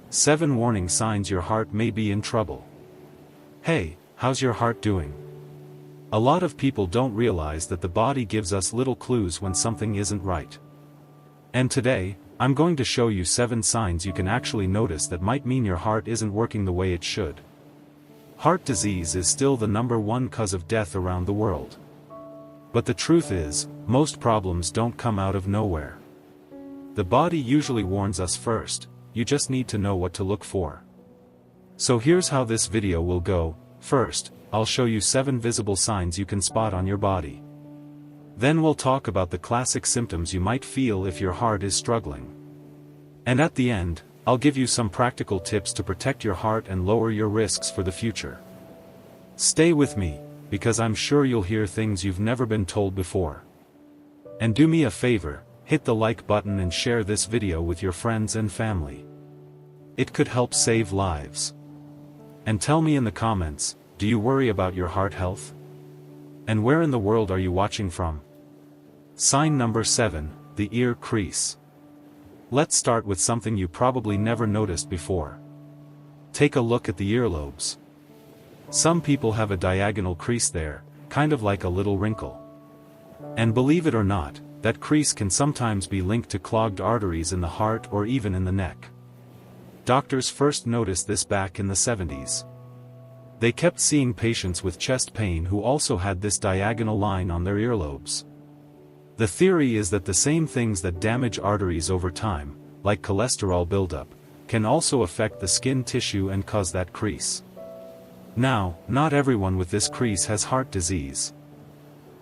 7 warning signs your heart may be in trouble. Hey, how's your heart doing? A lot of people don't realize that the body gives us little clues when something isn't right. And today, I'm going to show you 7 signs you can actually notice that might mean your heart isn't working the way it should. Heart disease is still the #1 cause of death around the world. But the truth is, most problems don't come out of nowhere. The body usually warns us first, you just need to know what to look for. So here's how this video will go. First, I'll show you 7 visible signs you can spot on your body. Then we'll talk about the classic symptoms you might feel if your heart is struggling. And at the end, I'll give you some practical tips to protect your heart and lower your risks for the future. Stay with me, because I'm sure you'll hear things you've never been told before. And do me a favor, hit the like button and share this video with your friends and family. It could help save lives. And tell me in the comments, do you worry about your heart health? And where in the world are you watching from? Sign number 7, the ear crease. Let's start with something you probably never noticed before. Take a look at the earlobes. Some people have a diagonal crease there, kind of like a little wrinkle. And believe it or not, that crease can sometimes be linked to clogged arteries in the heart or even in the neck. Doctors first noticed this back in the 70s. They kept seeing patients with chest pain who also had this diagonal line on their earlobes. The theory is that the same things that damage arteries over time, like cholesterol buildup, can also affect the skin tissue and cause that crease. Now, not everyone with this crease has heart disease.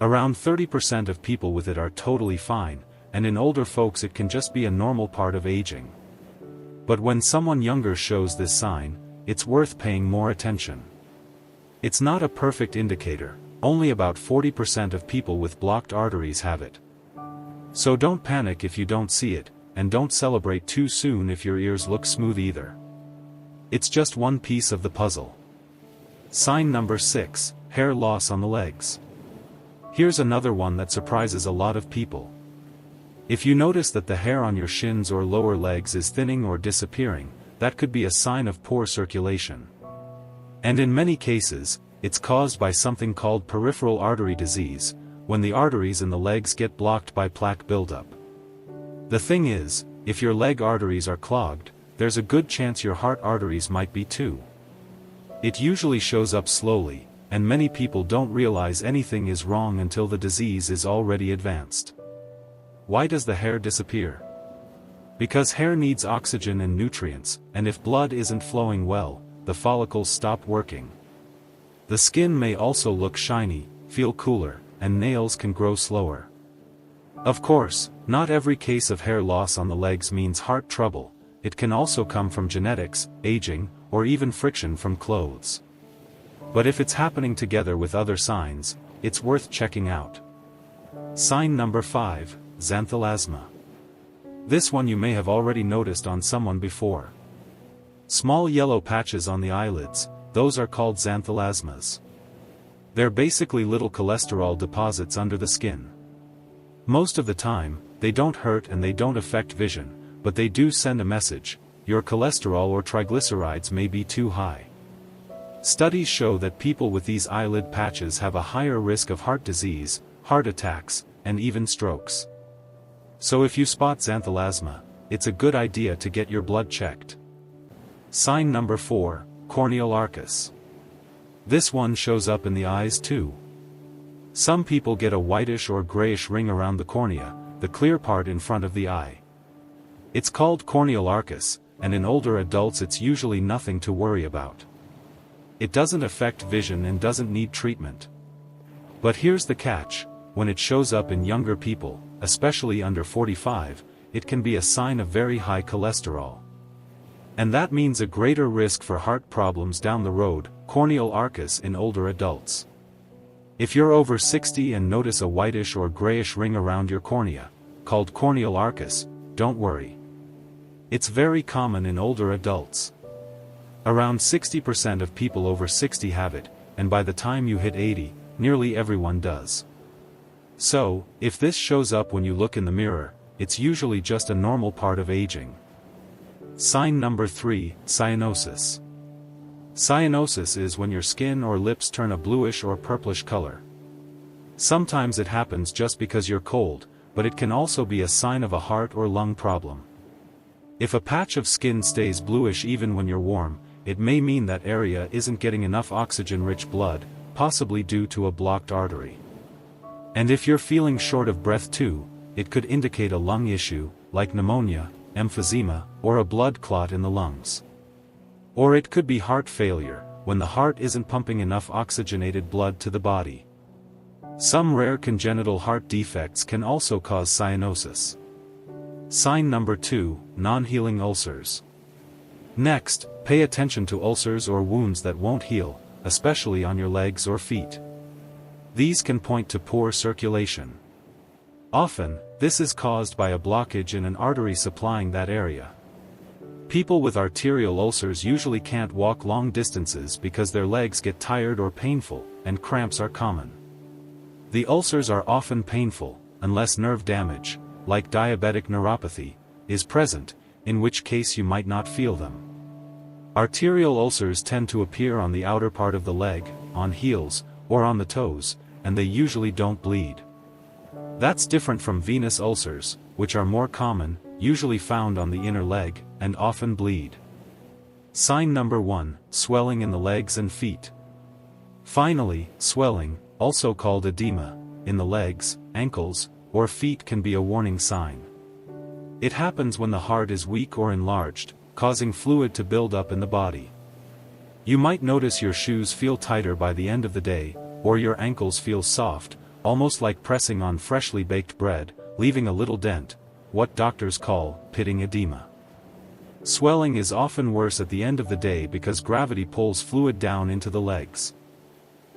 Around 30% of people with it are totally fine, and in older folks it can just be a normal part of aging. But when someone younger shows this sign, it's worth paying more attention. It's not a perfect indicator, only about 40% of people with blocked arteries have it. So don't panic if you don't see it, and don't celebrate too soon if your ears look smooth either. It's just one piece of the puzzle. Sign number 6, hair loss on the legs. Here's another one that surprises a lot of people. If you notice that the hair on your shins or lower legs is thinning or disappearing, that could be a sign of poor circulation. And in many cases, it's caused by something called peripheral artery disease, when the arteries in the legs get blocked by plaque buildup. The thing is, if your leg arteries are clogged, there's a good chance your heart arteries might be too. It usually shows up slowly, and many people don't realize anything is wrong until the disease is already advanced. Why does the hair disappear? Because hair needs oxygen and nutrients, and if blood isn't flowing well, the follicles stop working. The skin may also look shiny, feel cooler, and nails can grow slower. Of course, not every case of hair loss on the legs means heart trouble. It can also come from genetics, aging, or even friction from clothes. But if it's happening together with other signs, it's worth checking out. Sign number 5, xanthelasma. This one you may have already noticed on someone before. Small yellow patches on the eyelids, those are called xanthelasmas. They're basically little cholesterol deposits under the skin. Most of the time, they don't hurt and they don't affect vision, but they do send a message: your cholesterol or triglycerides may be too high. Studies show that people with these eyelid patches have a higher risk of heart disease, heart attacks, and even strokes. So if you spot xanthelasma, it's a good idea to get your blood checked. Sign number 4, corneal arcus. This one shows up in the eyes too. Some people get a whitish or grayish ring around the cornea, the clear part in front of the eye. It's called corneal arcus, and in older adults it's usually nothing to worry about. It doesn't affect vision and doesn't need treatment. But here's the catch: when it shows up in younger people, especially under 45, it can be a sign of very high cholesterol. And that means a greater risk for heart problems down the road, corneal arcus in older adults. If you're over 60 and notice a whitish or grayish ring around your cornea, called corneal arcus, don't worry. It's very common in older adults. Around 60% of people over 60 have it, and by the time you hit 80, nearly everyone does. So, if this shows up when you look in the mirror, it's usually just a normal part of aging. Sign number 3, cyanosis. Cyanosis is when your skin or lips turn a bluish or purplish color. Sometimes it happens just because you're cold, but it can also be a sign of a heart or lung problem. If a patch of skin stays bluish even when you're warm, it may mean that area isn't getting enough oxygen-rich blood, possibly due to a blocked artery. And if you're feeling short of breath too, it could indicate a lung issue, like pneumonia, emphysema, or a blood clot in the lungs. Or it could be heart failure, when the heart isn't pumping enough oxygenated blood to the body. Some rare congenital heart defects can also cause cyanosis. Sign number 2, non-healing ulcers. Next, pay attention to ulcers or wounds that won't heal, especially on your legs or feet. These can point to poor circulation. Often, this is caused by a blockage in an artery supplying that area. People with arterial ulcers usually can't walk long distances because their legs get tired or painful, and cramps are common. The ulcers are often painful, unless nerve damage, like diabetic neuropathy, is present, in which case you might not feel them. Arterial ulcers tend to appear on the outer part of the leg, on heels, or on the toes, and they usually don't bleed. That's different from venous ulcers, which are more common, usually found on the inner leg, and often bleed. Sign number 1, swelling in the legs and feet. Finally, swelling, also called edema, in the legs, ankles, or feet can be a warning sign. It happens when the heart is weak or enlarged, causing fluid to build up in the body. You might notice your shoes feel tighter by the end of the day, or your ankles feel soft, almost like pressing on freshly baked bread, leaving a little dent, what doctors call pitting edema. Swelling is often worse at the end of the day because gravity pulls fluid down into the legs.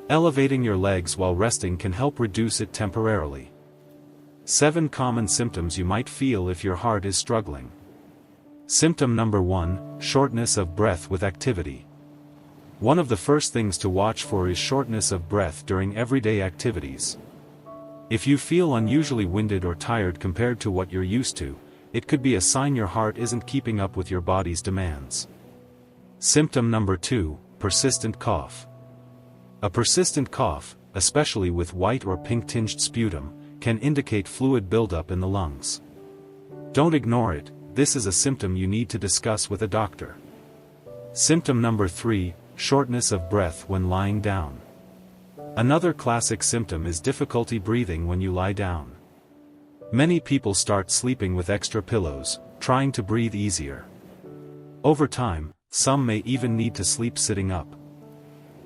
Elevating your legs while resting can help reduce it temporarily. 7 common symptoms you might feel if your heart is struggling. Symptom number 1, shortness of breath with activity. One of the first things to watch for is shortness of breath during everyday activities. If you feel unusually winded or tired compared to what you're used to, it could be a sign your heart isn't keeping up with your body's demands. Symptom number 2, persistent cough. A persistent cough, especially with white or pink-tinged sputum, can indicate fluid buildup in the lungs. Don't ignore it, this is a symptom you need to discuss with a doctor. Symptom number 3, shortness of breath when lying down. Another classic symptom is difficulty breathing when you lie down. Many people start sleeping with extra pillows, trying to breathe easier. Over time, some may even need to sleep sitting up.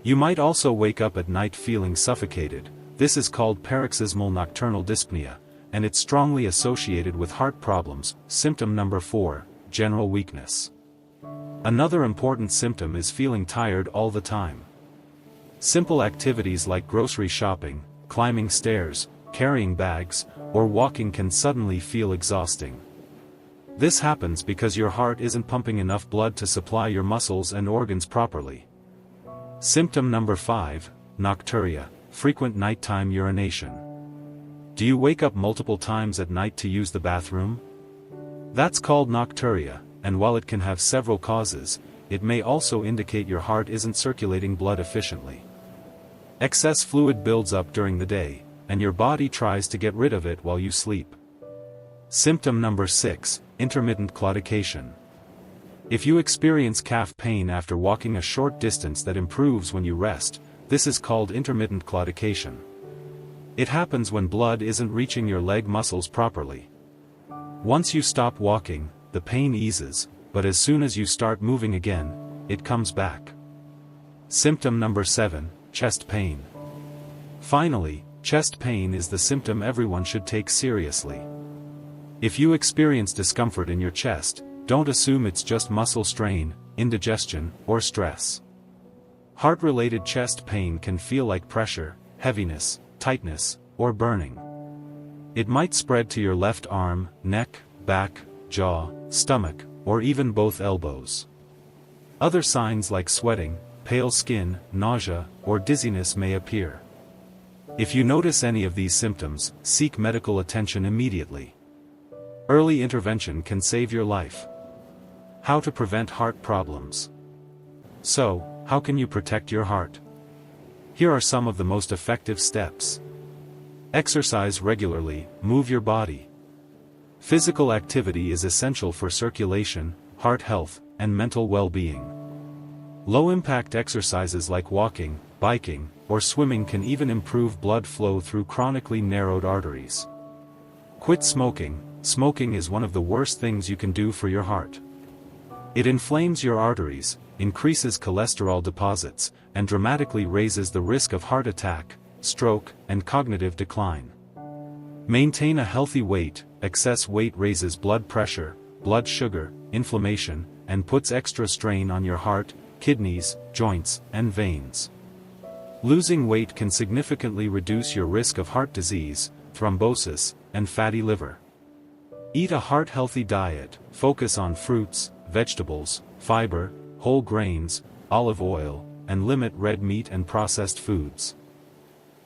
You might also wake up at night feeling suffocated. This is called paroxysmal nocturnal dyspnea, and it's strongly associated with heart problems. Symptom number 4, general weakness. Another important symptom is feeling tired all the time. Simple activities like grocery shopping, climbing stairs, carrying bags, or walking can suddenly feel exhausting. This happens because your heart isn't pumping enough blood to supply your muscles and organs properly. Symptom number 5, nocturia, frequent nighttime urination. Do you wake up multiple times at night to use the bathroom? That's called nocturia, and while it can have several causes, it may also indicate your heart isn't circulating blood efficiently. Excess fluid builds up during the day, and your body tries to get rid of it while you sleep. Symptom number 6, intermittent claudication. If you experience calf pain after walking a short distance that improves when you rest, this is called intermittent claudication. It happens when blood isn't reaching your leg muscles properly. Once you stop walking, the pain eases, but as soon as you start moving again, it comes back. Symptom number 7, chest pain. Finally, chest pain is the symptom everyone should take seriously. If you experience discomfort in your chest, don't assume it's just muscle strain, indigestion, or stress. Heart-related chest pain can feel like pressure, heaviness, tightness, or burning. It might spread to your left arm, neck, back, jaw, stomach, or even both elbows. Other signs like sweating, pale skin, nausea, or dizziness may appear. If you notice any of these symptoms, seek medical attention immediately. Early intervention can save your life. How to prevent heart problems. So, how can you protect your heart? Here are some of the most effective steps. Exercise regularly, move your body. Physical activity is essential for circulation, heart health, and mental well-being. Low-impact exercises like walking, biking, or swimming can even improve blood flow through chronically narrowed arteries. Quit smoking. Smoking is one of the worst things you can do for your heart. It inflames your arteries, increases cholesterol deposits, and dramatically raises the risk of heart attack, stroke, and cognitive decline. Maintain a healthy weight. Excess weight raises blood pressure, blood sugar, inflammation, and puts extra strain on your heart, kidneys, joints, and veins. Losing weight can significantly reduce your risk of heart disease, thrombosis, and fatty liver. Eat a heart-healthy diet. Focus on fruits, vegetables, fiber, whole grains, olive oil, and limit red meat and processed foods.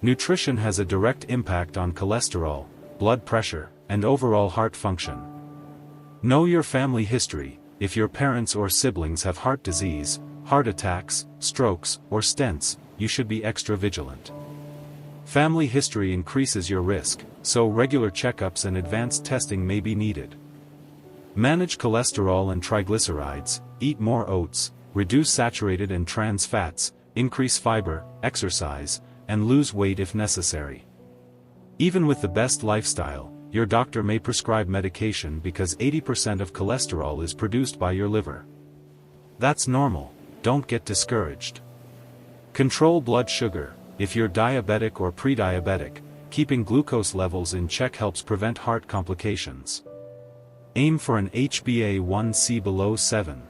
Nutrition has a direct impact on cholesterol, blood pressure, and overall heart function. Know your family history. If your parents or siblings have heart disease, heart attacks, strokes, or stents, you should be extra vigilant. Family history increases your risk, so regular checkups and advanced testing may be needed. Manage cholesterol and triglycerides. Eat more oats, reduce saturated and trans fats, increase fiber, exercise, and lose weight if necessary. Even with the best lifestyle, your doctor may prescribe medication because 80% of cholesterol is produced by your liver. That's normal. Don't get discouraged. Control blood sugar. If you're diabetic or pre-diabetic, keeping glucose levels in check helps prevent heart complications. Aim for an HbA1c below 7.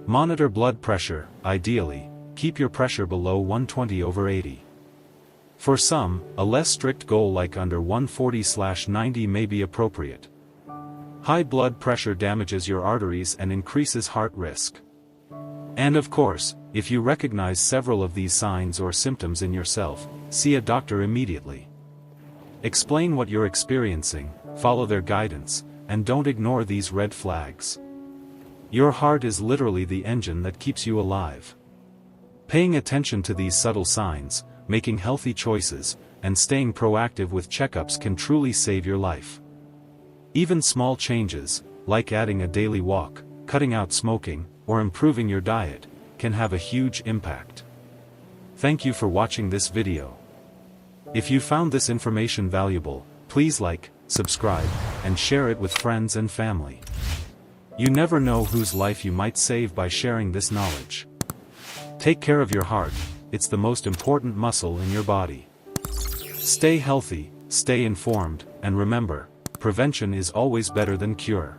Monitor blood pressure. Ideally, keep your pressure below 120/80. For some, a less strict goal like under 140/90 may be appropriate. High blood pressure damages your arteries and increases heart risk. And of course, if you recognize several of these signs or symptoms in yourself, see a doctor immediately. Explain what you're experiencing, follow their guidance, and don't ignore these red flags. Your heart is literally the engine that keeps you alive. Paying attention to these subtle signs, making healthy choices, and staying proactive with checkups can truly save your life. Even small changes, like adding a daily walk, cutting out smoking, or improving your diet, can have a huge impact. Thank you for watching this video. If you found this information valuable, please like, subscribe, and share it with friends and family. You never know whose life you might save by sharing this knowledge. Take care of your heart. It's the most important muscle in your body. Stay healthy, stay informed, and remember, prevention is always better than cure.